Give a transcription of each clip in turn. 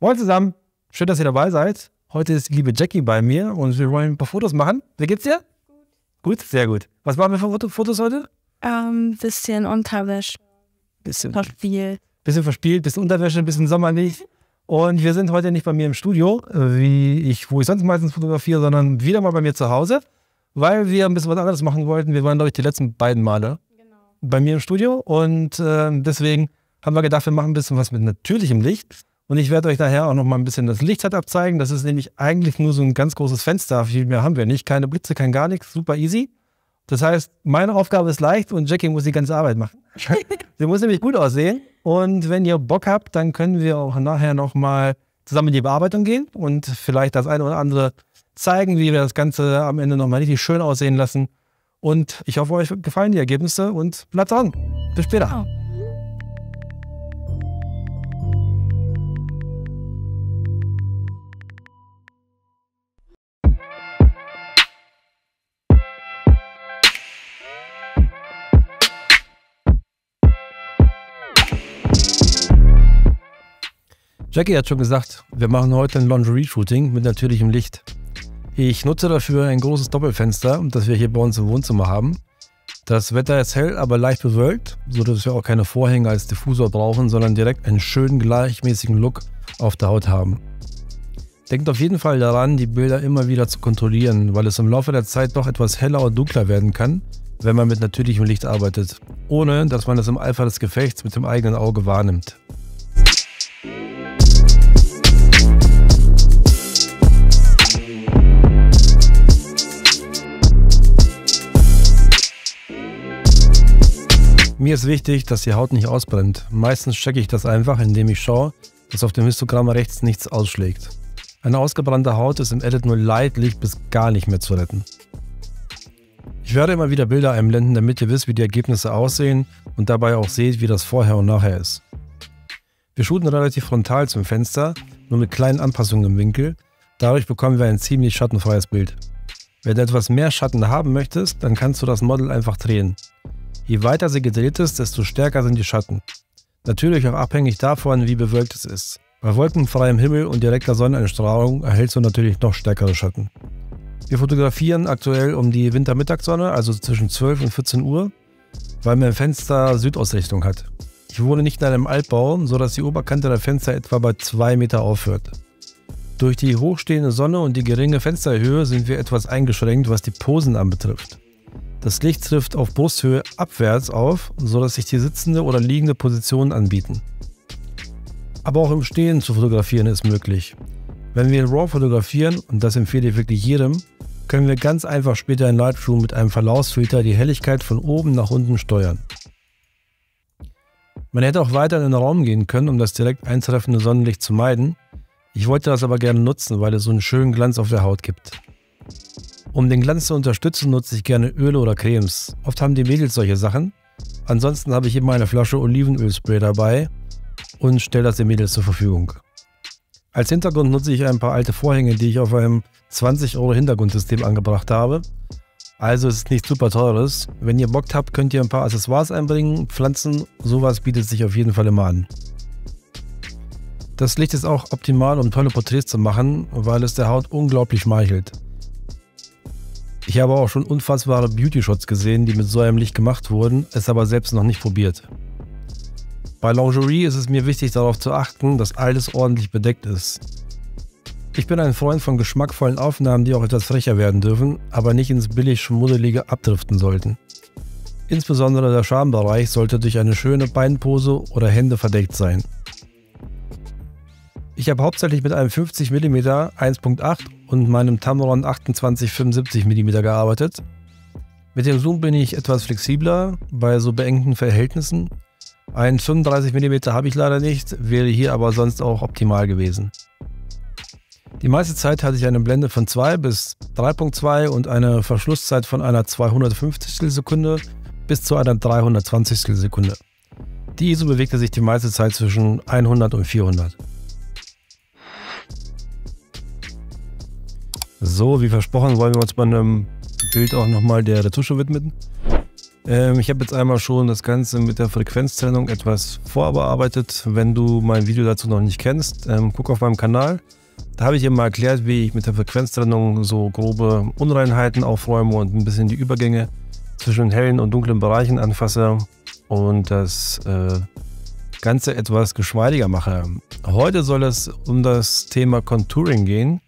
Moin zusammen, schön, dass ihr dabei seid. Heute ist die liebe Jackie bei mir und wir wollen ein paar Fotos machen. Wie geht's dir? Gut, sehr gut. Was machen wir für Fotos heute? Bisschen Unterwäsche. Bisschen verspielt, bisschen Unterwäsche, ein bisschen sommerlich. Und wir sind heute nicht bei mir im Studio, wo ich sonst meistens fotografiere, sondern wieder mal bei mir zu Hause, weil wir ein bisschen was anderes machen wollten. Wir waren, glaube ich, die letzten beiden Male bei mir im Studio und deswegen haben wir gedacht, wir machen ein bisschen was mit natürlichem Licht. Und ich werde euch nachher auch noch mal ein bisschen das Lichtsetup zeigen. Das ist nämlich eigentlich nur so ein ganz großes Fenster. Viel mehr haben wir nicht. Keine Blitze, kein gar nichts. Super easy. Das heißt, meine Aufgabe ist leicht und Jackie muss die ganze Arbeit machen. Sie muss nämlich gut aussehen. Und wenn ihr Bock habt, dann können wir auch nachher noch mal zusammen in die Bearbeitung gehen und vielleicht das eine oder andere zeigen, wie wir das Ganze am Ende noch mal richtig schön aussehen lassen. Und ich hoffe, euch gefallen die Ergebnisse und bleibt dran. Bis später. Oh. Jackie hat schon gesagt, wir machen heute ein Lingerie-Shooting mit natürlichem Licht. Ich nutze dafür ein großes Doppelfenster, das wir hier bei uns im Wohnzimmer haben. Das Wetter ist hell, aber leicht bewölkt, sodass wir auch keine Vorhänge als Diffusor brauchen, sondern direkt einen schönen gleichmäßigen Look auf der Haut haben. Denkt auf jeden Fall daran, die Bilder immer wieder zu kontrollieren, weil es im Laufe der Zeit doch etwas heller oder dunkler werden kann, wenn man mit natürlichem Licht arbeitet, ohne dass man es im Eifer des Gefechts mit dem eigenen Auge wahrnimmt. Mir ist wichtig, dass die Haut nicht ausbrennt. Meistens checke ich das einfach, indem ich schaue, dass auf dem Histogramm rechts nichts ausschlägt. Eine ausgebrannte Haut ist im Edit nur leidlich bis gar nicht mehr zu retten. Ich werde immer wieder Bilder einblenden, damit ihr wisst, wie die Ergebnisse aussehen und dabei auch seht, wie das Vorher und Nachher ist. Wir shooten relativ frontal zum Fenster, nur mit kleinen Anpassungen im Winkel. Dadurch bekommen wir ein ziemlich schattenfreies Bild. Wenn du etwas mehr Schatten haben möchtest, dann kannst du das Model einfach drehen. Je weiter sie gedreht ist, desto stärker sind die Schatten. Natürlich auch abhängig davon, wie bewölkt es ist. Bei wolkenfreiem Himmel und direkter Sonneneinstrahlung erhältst du natürlich noch stärkere Schatten. Wir fotografieren aktuell um die Wintermittagssonne, also zwischen 12 und 14 Uhr, weil mein Fenster Südausrichtung hat. Ich wohne nicht in einem Altbau, sodass die Oberkante der Fenster etwa bei 2 Meter aufhört. Durch die hochstehende Sonne und die geringe Fensterhöhe sind wir etwas eingeschränkt, was die Posen anbetrifft. Das Licht trifft auf Brusthöhe abwärts auf, sodass sich die sitzende oder liegende Position anbieten. Aber auch im Stehen zu fotografieren ist möglich. Wenn wir in RAW fotografieren, und das empfehle ich wirklich jedem, können wir ganz einfach später in Lightroom mit einem Verlaufsfilter die Helligkeit von oben nach unten steuern. Man hätte auch weiter in den Raum gehen können, um das direkt eintreffende Sonnenlicht zu meiden. Ich wollte das aber gerne nutzen, weil es so einen schönen Glanz auf der Haut gibt. Um den Glanz zu unterstützen, nutze ich gerne Öle oder Cremes. Oft haben die Mädels solche Sachen. Ansonsten habe ich immer eine Flasche Olivenölspray dabei und stelle das den Mädels zur Verfügung. Als Hintergrund nutze ich ein paar alte Vorhänge, die ich auf einem 20 € Hintergrundsystem angebracht habe. Also es ist nichts super teures. Wenn ihr Bock habt, könnt ihr ein paar Accessoires einbringen, Pflanzen, sowas bietet sich auf jeden Fall immer an. Das Licht ist auch optimal, um tolle Porträts zu machen, weil es der Haut unglaublich schmeichelt. Ich habe auch schon unfassbare Beauty-Shots gesehen, die mit so einem Licht gemacht wurden, es aber selbst noch nicht probiert. Bei Lingerie ist es mir wichtig, darauf zu achten, dass alles ordentlich bedeckt ist. Ich bin ein Freund von geschmackvollen Aufnahmen, die auch etwas frecher werden dürfen, aber nicht ins billig-schmuddelige abdriften sollten. Insbesondere der Schambereich sollte durch eine schöne Beinpose oder Hände verdeckt sein. Ich habe hauptsächlich mit einem 50 mm 1.8 und meinem Tamron 28-75 mm gearbeitet. Mit dem Zoom bin ich etwas flexibler bei so beengten Verhältnissen. Ein 35 mm habe ich leider nicht, wäre hier aber sonst auch optimal gewesen. Die meiste Zeit hatte ich eine Blende von 2 bis 3.2 und eine Verschlusszeit von einer 250 Sekunde bis zu einer 320 Sekunde. Die ISO bewegte sich die meiste Zeit zwischen 100 und 400. So, wie versprochen, wollen wir uns bei einem Bild auch nochmal der Retusche widmen. Ich habe jetzt einmal schon das Ganze mit der Frequenztrennung etwas vorbearbeitet. Wenn du mein Video dazu noch nicht kennst, guck auf meinem Kanal. Da habe ich eben mal erklärt, wie ich mit der Frequenztrennung so grobe Unreinheiten aufräume und ein bisschen die Übergänge zwischen hellen und dunklen Bereichen anfasse und das Ganze etwas geschmeidiger mache. Heute soll es um das Thema Contouring gehen,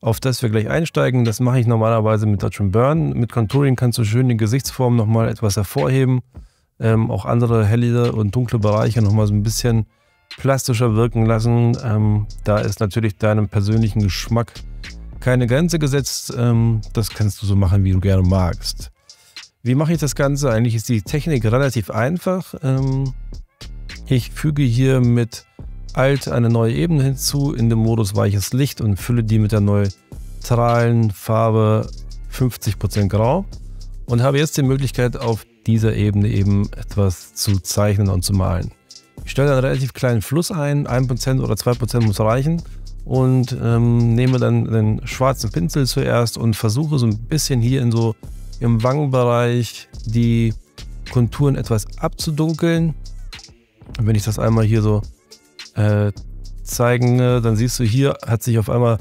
auf das wir gleich einsteigen. Das mache ich normalerweise mit Dodge & Burn. Mit Contouring kannst du schön die Gesichtsform nochmal etwas hervorheben, auch andere helle und dunkle Bereiche nochmal so ein bisschen plastischer wirken lassen. Da ist natürlich deinem persönlichen Geschmack keine Grenze gesetzt. Das kannst du so machen, wie du gerne magst. Wie mache ich das Ganze? Eigentlich ist die Technik relativ einfach. Ich füge hier mit Alt eine neue Ebene hinzu in dem Modus weiches Licht und fülle die mit der neutralen Farbe 50% Grau und habe jetzt die Möglichkeit, auf dieser Ebene eben etwas zu zeichnen und zu malen. Ich stelle einen relativ kleinen Fluss ein, 1% oder 2% muss reichen, und nehme dann den schwarzen Pinsel zuerst und versuche so ein bisschen hier im Wangenbereich die Konturen etwas abzudunkeln. Und wenn ich das einmal hier so zeigen, dann siehst du, hier hat sich auf einmal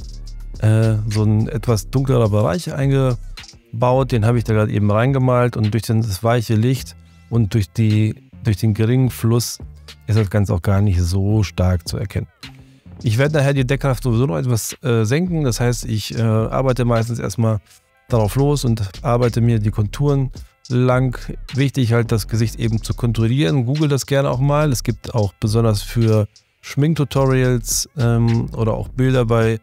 so ein etwas dunklerer Bereich eingebaut. Den habe ich da gerade eben reingemalt, und durch das weiche Licht und durch den geringen Fluss ist das Ganze auch gar nicht so stark zu erkennen. Ich werde nachher die Deckkraft sowieso noch etwas senken. Das heißt, ich arbeite meistens erstmal darauf los und arbeite mir die Konturen lang. Wichtig halt, das Gesicht eben zu konturieren. Google das gerne auch mal. Es gibt auch besonders für Schminktutorials oder auch Bilder bei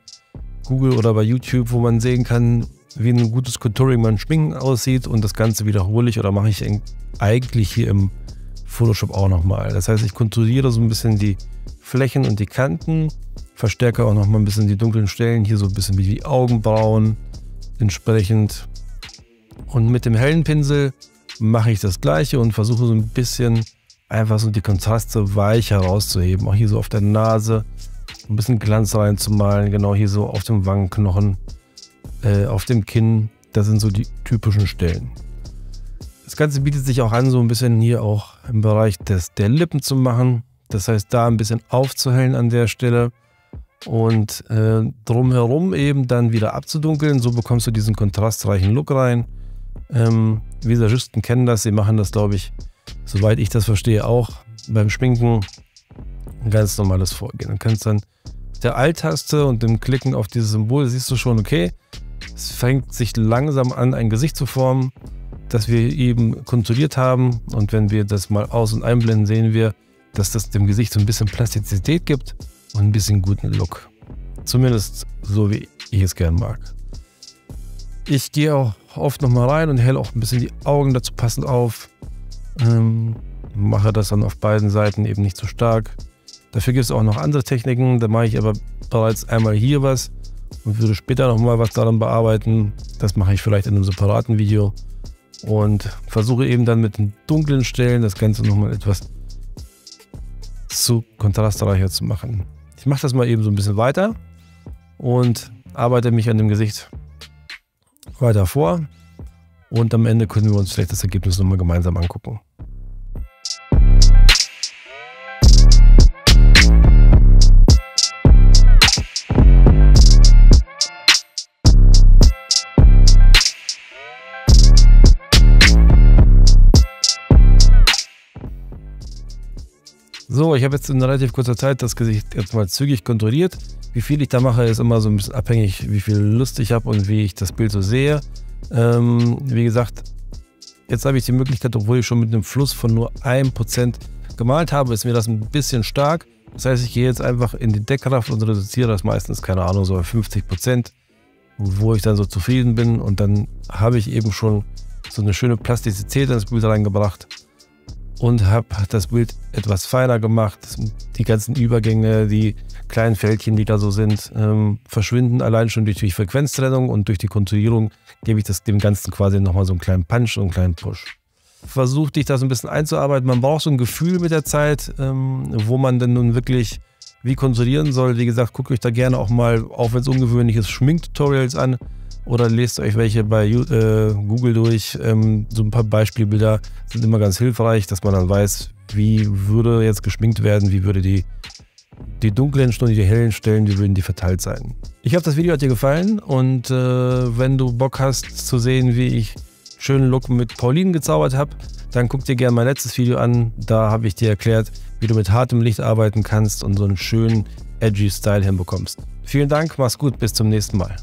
Google oder bei YouTube, wo man sehen kann, wie ein gutes Contouring beim Schminken aussieht, und das Ganze wiederhole ich oder mache ich eigentlich hier im Photoshop auch nochmal. Das heißt, ich konturiere so ein bisschen die Flächen und die Kanten, verstärke auch nochmal ein bisschen die dunklen Stellen, hier so ein bisschen wie die Augenbrauen entsprechend. Und mit dem hellen Pinsel mache ich das gleiche und versuche so ein bisschen einfach so die Kontraste weich herauszuheben. Auch hier so auf der Nase ein bisschen Glanz reinzumalen, genau hier so auf dem Wangenknochen, auf dem Kinn. Das sind so die typischen Stellen. Das Ganze bietet sich auch an, so ein bisschen hier auch im Bereich der Lippen zu machen. Das heißt, da ein bisschen aufzuhellen an der Stelle und drumherum eben dann wieder abzudunkeln. So bekommst du diesen kontrastreichen Look rein. Visagisten kennen das, sie machen das, glaube ich, soweit ich das verstehe, auch beim Schminken. Ein ganz normales Vorgehen. Dann kannst du dann mit der Alt-Taste und dem Klicken auf dieses Symbol, siehst du schon, okay, es fängt sich langsam an, ein Gesicht zu formen, das wir eben konturiert haben. Und wenn wir das mal aus- und einblenden, sehen wir, dass das dem Gesicht so ein bisschen Plastizität gibt und ein bisschen guten Look. Zumindest so, wie ich es gern mag. Ich gehe auch oft nochmal rein und helle auch ein bisschen die Augen dazu passend auf. Mache das dann auf beiden Seiten eben nicht so stark. Dafür gibt es auch noch andere Techniken. Da mache ich aber bereits einmal hier was und würde später nochmal was daran bearbeiten. Das mache ich vielleicht in einem separaten Video. Und versuche eben dann mit den dunklen Stellen das Ganze nochmal etwas zu kontrastreicher zu machen. Ich mache das mal eben so ein bisschen weiter und arbeite mich an dem Gesicht weiter vor, und am Ende können wir uns vielleicht das Ergebnis nochmal gemeinsam angucken. So, ich habe jetzt in relativ kurzer Zeit das Gesicht jetzt mal zügig konturiert. Wie viel ich da mache, ist immer so ein bisschen abhängig, wie viel Lust ich habe und wie ich das Bild so sehe. Wie gesagt, jetzt habe ich die Möglichkeit, obwohl ich schon mit einem Fluss von nur 1% gemalt habe, ist mir das ein bisschen stark. Das heißt, ich gehe jetzt einfach in die Deckkraft und reduziere das meistens, keine Ahnung, so auf 50%, wo ich dann so zufrieden bin, und dann habe ich eben schon so eine schöne Plastizität ins Bild reingebracht und habe das Bild etwas feiner gemacht. Die ganzen Übergänge, die kleinen Fältchen, die da so sind, verschwinden allein schon durch die Frequenztrennung, und durch die Konturierung gebe ich dem Ganzen quasi nochmal so einen kleinen Punch und einen kleinen Push. Versuch dich da so ein bisschen einzuarbeiten. Man braucht so ein Gefühl mit der Zeit, wo man denn nun wirklich wie konturieren soll. Wie gesagt, guckt euch da gerne auch mal, auch wenn es ungewöhnlich ist, Schminktutorials an oder lest euch welche bei Google durch. So ein paar Beispielbilder sind immer ganz hilfreich, dass man dann weiß, wie würde jetzt geschminkt werden, wie würde die dunklen Stunden, die hellen Stellen, wie würden die verteilt sein. Ich hoffe, das Video hat dir gefallen und wenn du Bock hast zu sehen, wie ich schönen Look mit Pauline gezaubert habe, dann guck dir gerne mein letztes Video an. Da habe ich dir erklärt, wie du mit hartem Licht arbeiten kannst und so einen schönen edgy Style hinbekommst. Vielen Dank, mach's gut, bis zum nächsten Mal.